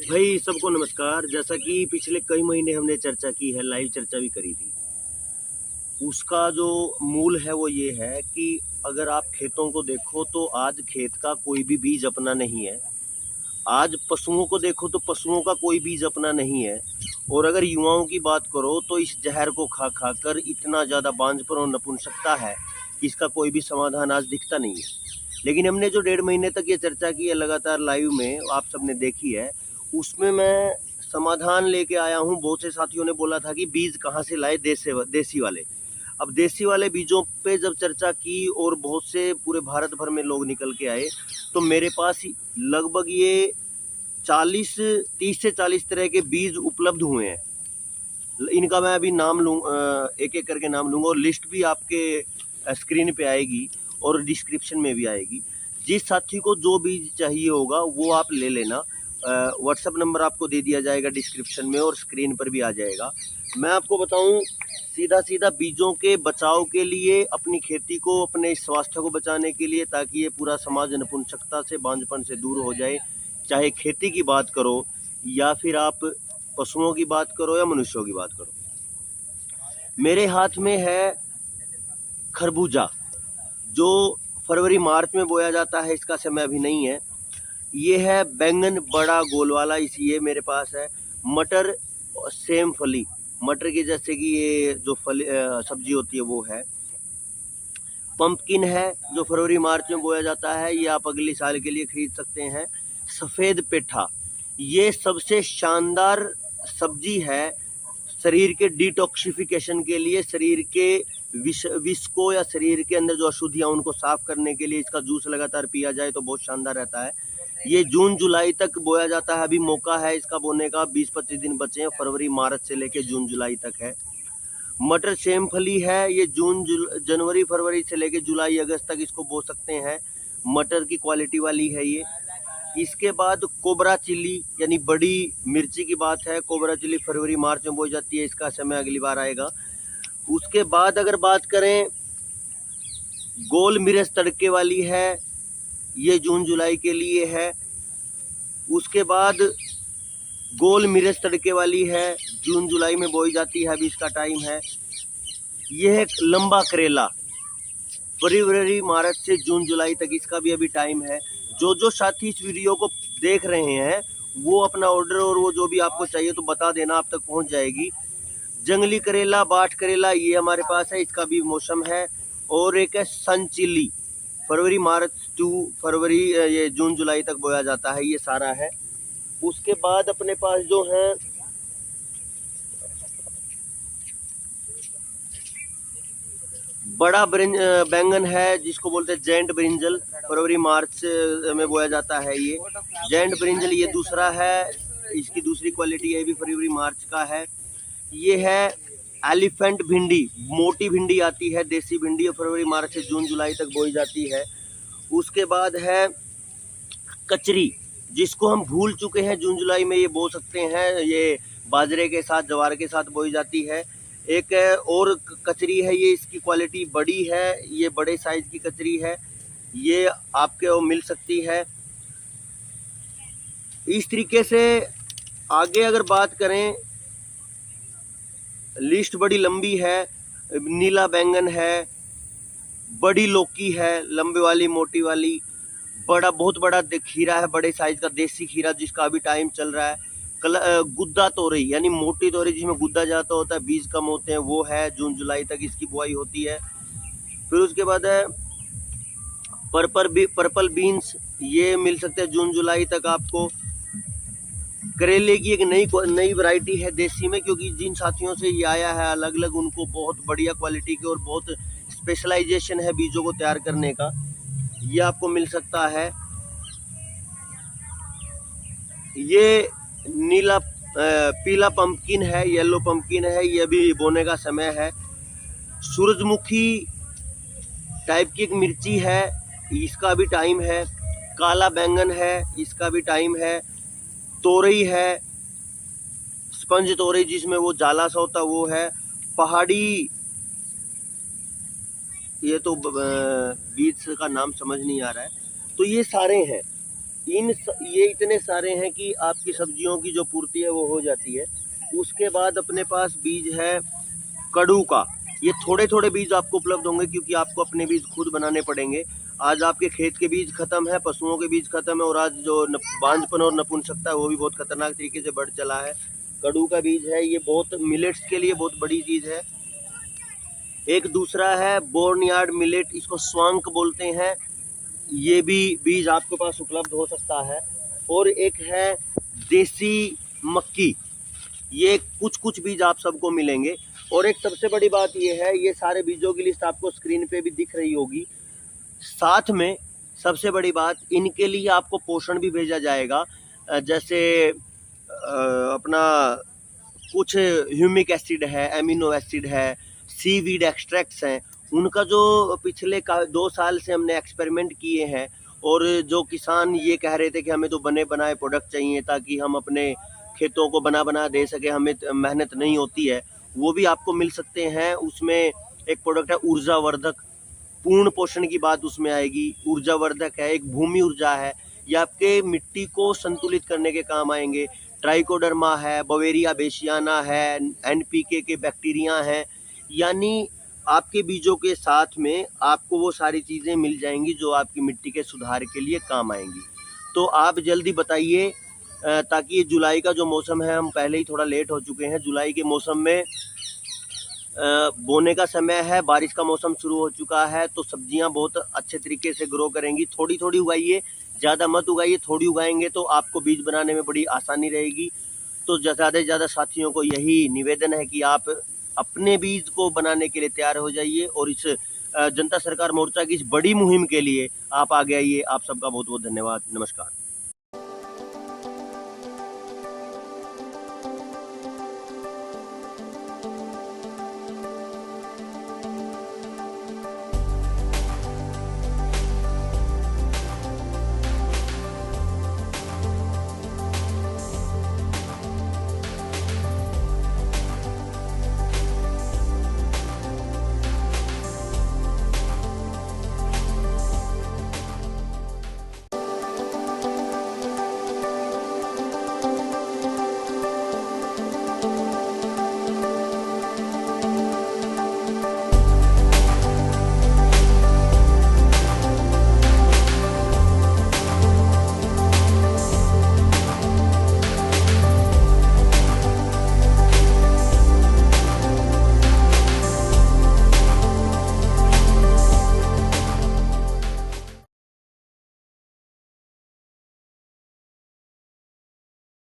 भाई सबको नमस्कार। जैसा कि पिछले कई महीने हमने चर्चा की है, लाइव चर्चा भी करी थी। उसका जो मूल है वो ये है कि अगर आप खेतों को देखो तो आज खेत का कोई भी बीज अपना नहीं है। आज पशुओं को देखो तो पशुओं का कोई बीज अपना नहीं है। और अगर युवाओं की बात करो तो इस जहर को खा खा कर इतना ज़्यादा बांझपन और नपुंसकता है कि इसका कोई भी समाधान आज दिखता नहीं है। लेकिन हमने जो 1.5 महीने तक ये चर्चा की है लगातार लाइव में, आप सबने देखी है, उसमें मैं समाधान लेके आया हूँ। बहुत से साथियों ने बोला था कि बीज कहाँ से लाए, देसी वाले। अब देसी वाले बीजों पे जब चर्चा की और बहुत से पूरे भारत भर में लोग निकल के आए, तो मेरे पास लगभग ये 30 से 40 तरह के बीज उपलब्ध हुए हैं। इनका मैं अभी नाम लूँ, एक एक करके नाम लूँगा और लिस्ट भी आपके स्क्रीन पे आएगी और डिस्क्रिप्शन में भी आएगी। जिस साथी को जो बीज चाहिए होगा वो आप ले लेना। व्हाट्सएप नंबर आपको दे दिया जाएगा डिस्क्रिप्शन में और स्क्रीन पर भी आ जाएगा। मैं आपको बताऊं, सीधा बीजों के बचाव के लिए, अपनी खेती को, अपने स्वास्थ्य को बचाने के लिए, ताकि ये पूरा समाज नपुंसकता से, बांझपन से दूर हो जाए। चाहे खेती की बात करो या फिर आप पशुओं की बात करो या मनुष्यों की बात करो। मेरे हाथ में है खरबूजा, जो फरवरी मार्च में बोया जाता है, इसका समय अभी नहीं है। ये है बैंगन, बड़ा गोल वाला, इस ये मेरे पास है। मटर, सेम फली, मटर की जैसे कि ये जो फली सब्जी होती है वो है। पंपकिन है जो फरवरी मार्च में बोया जाता है, ये आप अगले साल के लिए खरीद सकते हैं। सफ़ेद पेठा, ये सबसे शानदार सब्जी है शरीर के डिटॉक्सिफिकेशन के लिए, शरीर के विष को या शरीर के अंदर जो अशुद्धियाँ उनको साफ करने के लिए इसका जूस लगातार पिया जाए तो बहुत शानदार रहता है। ये जून जुलाई तक बोया जाता है, अभी मौका है इसका बोने का, 20-25 दिन बचे हैं। फरवरी मार्च से लेके जून जुलाई तक है। मटर सेमफली है, ये जनवरी फरवरी से लेके जुलाई अगस्त तक इसको बो सकते हैं। मटर की क्वालिटी वाली है ये। इसके बाद कोबरा चिल्ली यानी बड़ी मिर्ची की बात है। कोबरा चिल्ली फरवरी मार्च में बोई जाती है, इसका समय अगली बार आएगा। उसके बाद अगर बात करें, गोल मिर्च तड़के वाली है, ये जून जुलाई के लिए है। उसके बाद गोल मिर्च तड़के वाली है, जून जुलाई में बोई जाती है, अभी इसका टाइम है। यह है लंबा करेला, फरवरी मार्च से जून जुलाई तक, इसका भी अभी टाइम है। जो साथी इस वीडियो को देख रहे हैं वो अपना ऑर्डर और वो जो भी आपको चाहिए तो बता देना, आप तक पहुंच जाएगी। जंगली करेला, बाट करेला, ये हमारे पास है, इसका भी मौसम है। और एक है सन चिल्ली, फरवरी मार्च टू फरवरी, ये जून जुलाई तक बोया जाता है, ये सारा है। उसके बाद अपने पास जो है बड़ा बैंगन है, जिसको बोलते हैं जैंट ब्रिंजल, फरवरी मार्च में बोया जाता है ये जैंट ब्रिंजल। ये दूसरा है, इसकी दूसरी क्वालिटी है, भी फरवरी मार्च का है। ये है एलिफेंट भिंडी, मोटी भिंडी आती है, देसी भिंडी, फरवरी मार्च से जून जुलाई तक बोई जाती है। उसके बाद है कचरी, जिसको हम भूल चुके हैं, जून जुलाई में ये बो सकते हैं। ये बाजरे के साथ, जवार के साथ बोई जाती है। एक और कचरी है, ये इसकी क्वालिटी बड़ी है, ये बड़े साइज की कचरी है, ये आपके मिल सकती है। इस तरीके से आगे अगर बात करें, लिस्ट बड़ी लंबी है। नीला बैंगन है, बड़ी लौकी है, लंबे वाली मोटी वाली, बहुत बड़ा खीरा है, बड़े साइज का देसी खीरा, जिसका अभी टाइम चल रहा है। गुद्दा तोरई यानी मोटी तोरई, जिसमें गुद्दा जाता होता है, बीज कम होते हैं, वो है, जून जुलाई तक इसकी बुआई होती है। फिर उसके बाद है पर्पल बीन्स, ये मिल सकते हैं जून जुलाई तक आपको। करेले की एक नई वैरायटी है देसी में, क्योंकि जिन साथियों से ये आया है अलग अलग, उनको बहुत बढ़िया क्वालिटी के और बहुत स्पेशलाइजेशन है बीजों को तैयार करने का, ये आपको मिल सकता है। ये पीला पंपकिन है, येलो पंपकिन है, ये भी बोने का समय है। सूरजमुखी टाइप की एक मिर्ची है, इसका भी टाइम है। काला बैंगन है, इसका भी टाइम है। तोरई है, स्पंज तोरई, जिसमें वो जाला सा होता, वो है। पहाड़ी, ये तो बीज का नाम समझ नहीं आ रहा है, तो ये सारे हैं। ये इतने सारे हैं कि आपकी सब्जियों की जो पूर्ति है वो हो जाती है। उसके बाद अपने पास बीज है कड़ू का। ये थोड़े थोड़े बीज आपको उपलब्ध होंगे क्योंकि आपको अपने बीज खुद बनाने पड़ेंगे। आज आपके खेत के बीज खत्म है, पशुओं के बीज खत्म है, और आज जो बांझपन और नपुंसकता है वो भी बहुत खतरनाक तरीके से बढ़ चला है। कड़ू का बीज है, ये बहुत मिलेट्स के लिए बहुत बड़ी चीज है। एक दूसरा है बोर्नयार्ड मिलेट, इसको स्वांक बोलते हैं, ये भी बीज आपके पास उपलब्ध हो सकता है। और एक है देसी मक्की, ये कुछ कुछ बीज आप सबको मिलेंगे। और एक सबसे बड़ी बात ये है, ये सारे बीजों की लिस्ट आपको स्क्रीन पे भी दिख रही होगी। साथ में सबसे बड़ी बात, इनके लिए आपको पोषण भी भेजा जाएगा, जैसे अपना कुछ ह्यूमिक एसिड है, एमिनो एसिड है, सीवीड एक्सट्रैक्ट्स हैं, उनका जो पिछले 2 साल से हमने एक्सपेरिमेंट किए हैं। और जो किसान ये कह रहे थे कि हमें तो बने बनाए प्रोडक्ट चाहिए ताकि हम अपने खेतों को बना बना दे सके, हमें मेहनत नहीं होती है, वो भी आपको मिल सकते हैं। उसमें एक प्रोडक्ट है ऊर्जावर्धक, पूर्ण पोषण की बात उसमें आएगी। ऊर्जावर्धक है, एक भूमि ऊर्जा है, ये आपके मिट्टी को संतुलित करने के काम आएंगे। ट्राइकोडर्मा है, बवेरिया बेसियाना है, एनपीके के बैक्टीरिया हैं, यानी आपके बीजों के साथ में आपको वो सारी चीज़ें मिल जाएंगी जो आपकी मिट्टी के सुधार के लिए काम आएंगी। तो आप जल्दी बताइए, ताकि ये जुलाई का जो मौसम है, हम पहले ही थोड़ा लेट हो चुके हैं। जुलाई के मौसम में बोने का समय है, बारिश का मौसम शुरू हो चुका है, तो सब्जियां बहुत अच्छे तरीके से ग्रो करेंगी। थोड़ी थोड़ी उगाइए, ज़्यादा मत उगाइए, थोड़ी उगाएंगे तो आपको बीज बनाने में बड़ी आसानी रहेगी। तो ज़्यादा से ज़्यादा साथियों को यही निवेदन है कि आप अपने बीज को बनाने के लिए तैयार हो जाइए, और इस जनता सरकार मोर्चा की इस बड़ी मुहिम के लिए आप आगे आइए। आप सबका बहुत बहुत धन्यवाद। नमस्कार।